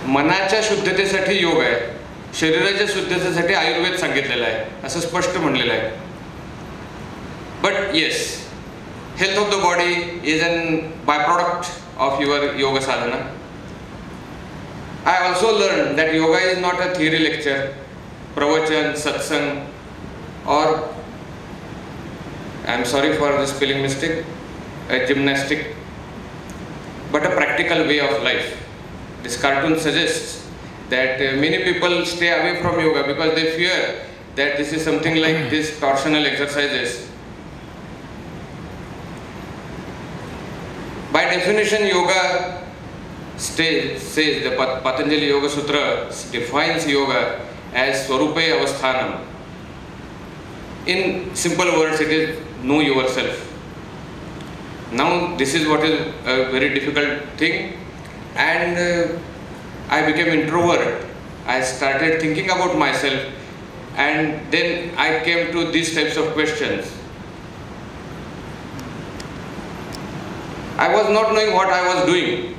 मनाच्या शुद्धतेसाठी योग आहे, शरीराच्या शुद्धतेसाठी आयुर्वेद सांगितलेला आहे, असं स्पष्ट म्हणलेलं आहे. But yes, health of the body is an byproduct of your yoga sadhana. I also learned that yoga is not a theory lecture, pravachan, satsang, or I am sorry for the spelling mistake, a gymnastic, but a practical way of life. This cartoon suggests that many people stay away from yoga because they fear that this is something like these torsional exercises. By definition, yoga says, the Patanjali Yoga Sutra defines yoga as Swarupe Avasthanam. In simple words, it is know yourself. Now, this is what is a very difficult thing, and I became introvert. I started thinking about myself, and then I came to these types of questions. I was not knowing what I was doing.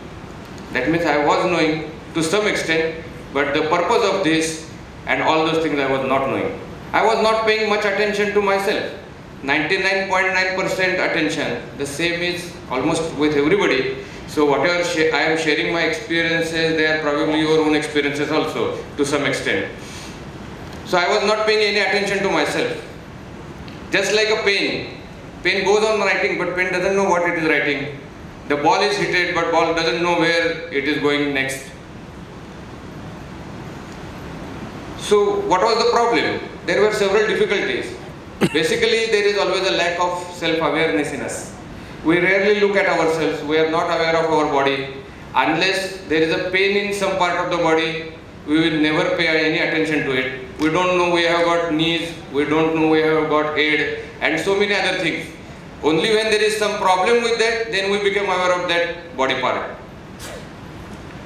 That means I was knowing to some extent, but the purpose of this and all those things I was not knowing. I was not paying much attention to myself. 99.9% attention. The same is almost with everybody. So whatever I am sharing my experiences, they are probably your own experiences also to some extent. So I was not paying any attention to myself. Just like a pen. Pen goes on writing, but pen doesn't know what it is writing. The ball is hit, but ball doesn't know where it is going next. So what was the problem? There were several difficulties. Basically, there is always a lack of self-awareness in us. We rarely look at ourselves. We are not aware of our body. Unless there is a pain in some part of the body, we will never pay any attention to it. We don't know we have got knees, we don't know we have got head, and so many other things. Only when there is some problem with that, then we become aware of that body part.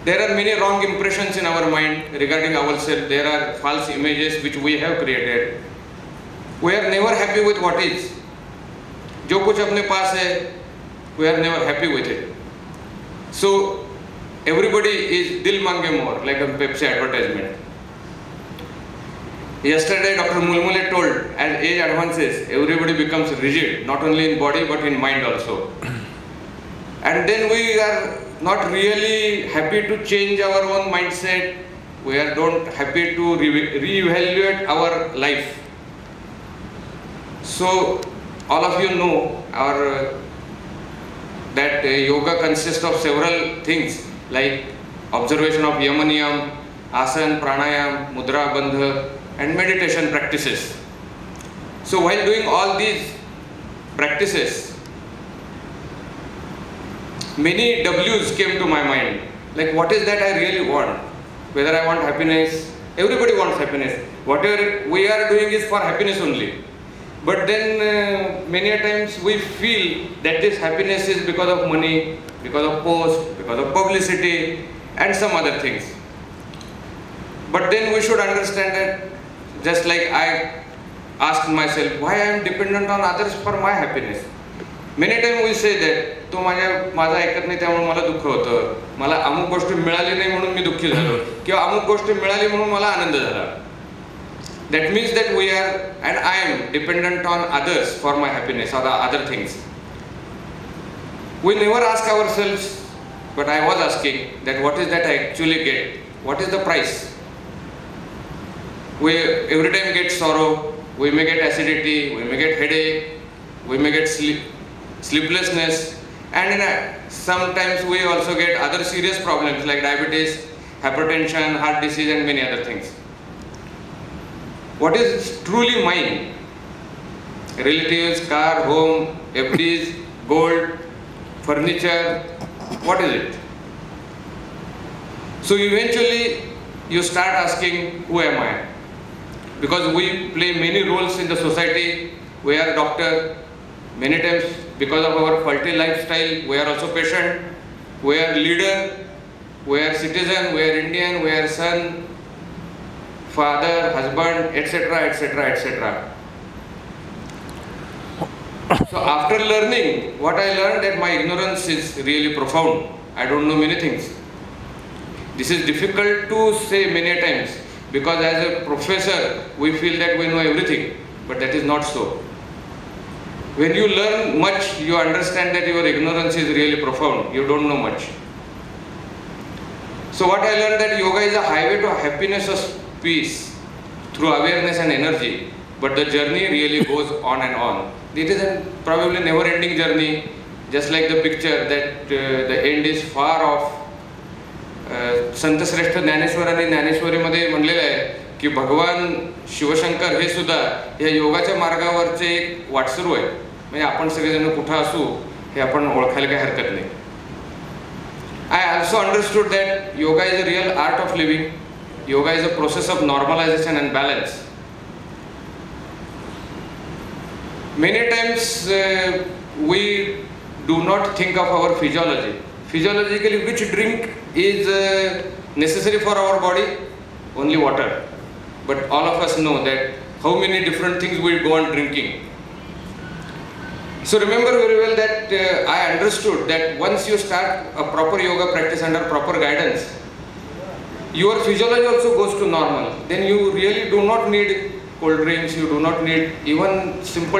There are many wrong impressions in our mind regarding ourselves. There are false images which we have created. We are never happy with what is. जो कुछ अपने पास है, we are never happy with it. So everybody is dil mange more, like a Pepsi advertisement. Yesterday, Dr. Mulmule told, as age advances, everybody becomes rigid, not only in body but in mind also. And then we are not really happy to change our own mindset. We are not happy to re-evaluate our life. So, all of you know that yoga consists of several things like observation of yama niyam, asana, pranayam, mudra, bandha, and meditation practices. So while doing all these practices, many W's came to my mind. Like, what is that I really want? Whether I want happiness, everybody wants happiness. Whatever we are doing is for happiness only. But then many a times we feel that this happiness is because of money, because of post, because of publicity, and some other things. But then we should understand that, just like I asked myself, why I am dependent on others for my happiness. Many times we say that, तो माझा ऐकत नाही त्यामुळे मला दुःख होतं, मला अमुक गोष्ट मिळाली नाही म्हणून मी दुःखी झालो, किंवा अमुक गोष्ट मिळाली म्हणून मला आनंद झाला. That means that we are, and I am dependent on others for my happiness or the other things. We never ask ourselves, but I was asking that what is that I actually get? What is the price? We every time get sorrow, we may get acidity, we may get headache, we may get sleeplessness, and sometimes we also get other serious problems like diabetes, hypertension, heart disease, and many other things. What is truly mine? Relatives, car, home, FDs, gold, furniture, what is it? So eventually you start asking, who am I? Because we play many roles in the society. We are doctor, many times because of our faulty lifestyle, we are also patient, we are leader, we are citizen, we are Indian, we are son, father, husband, etc., etc., etc. So after learning, what I learned that my ignorance is really profound. I don't know many things. This is difficult to say many times, because as a professor we feel that we know everything, but that is not so. When you learn much, you understand that your ignorance is really profound. You don't know much. So what I learned, that yoga is a highway to happiness or peace through awareness and energy, but the journey really goes on and on. It is a probably never-ending journey, just like the picture that the end is far off. संत श्रेष्ठ ज्ञानेश्वरांनी ज्ञानेश्वरीमध्ये म्हणलेलं आहे की भगवान शिवशंकर हे सुद्धा या योगाच्या मार्गावरचे एक वाटसरू आहे. म्हणजे आपण सगळेजण कुठं असू हे आपण ओळखायला काही हरकत नाही. I also understood that yoga is a real art of living. Yoga is a process of normalization and balance. Many times we do not think of our physiology. Physiologically, which drink is necessary for our body? Only water. But all of us know that how many different things we go on drinking. So remember very well that I understood that once you start a proper yoga practice under proper guidance, your physiology also goes to normal. Then you really do not need cold drinks, you do not need even simple